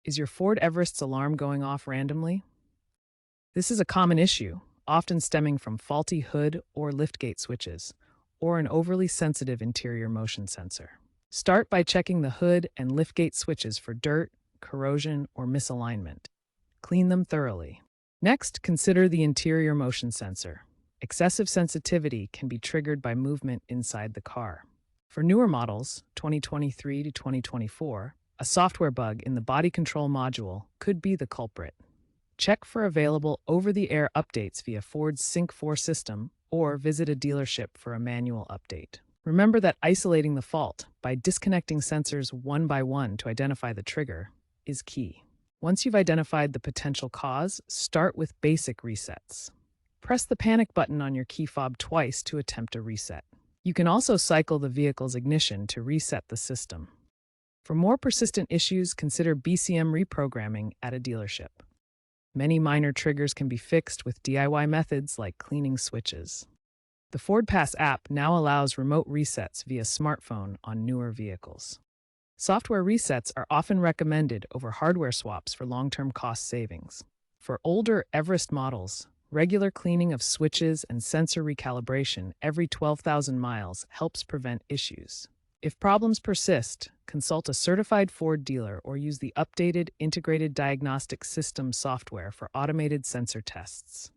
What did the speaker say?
Is your Ford Everest's alarm going off randomly? This is a common issue, often stemming from faulty hood or liftgate switches, or an overly sensitive interior motion sensor. Start by checking the hood and liftgate switches for dirt, corrosion, or misalignment. Clean them thoroughly. Next, consider the interior motion sensor. Excessive sensitivity can be triggered by movement inside the car. For newer models, 2023 to 2024, a software bug in the body control module could be the culprit. Check for available over-the-air updates via Ford's Sync 4 system or visit a dealership for a manual update. Remember that isolating the fault by disconnecting sensors one by one to identify the trigger is key. Once you've identified the potential cause, start with basic resets. Press the panic button on your key fob twice to attempt a reset. You can also cycle the vehicle's ignition to reset the system. For more persistent issues, consider BCM reprogramming at a dealership. Many minor triggers can be fixed with DIY methods like cleaning switches. The Ford Pass app now allows remote resets via smartphone on newer vehicles. Software resets are often recommended over hardware swaps for long-term cost savings. For older Everest models, regular cleaning of switches and sensor recalibration every 12,000 miles helps prevent issues. If problems persist, consult a certified Ford dealer or use the updated Integrated Diagnostic System software for automated sensor tests.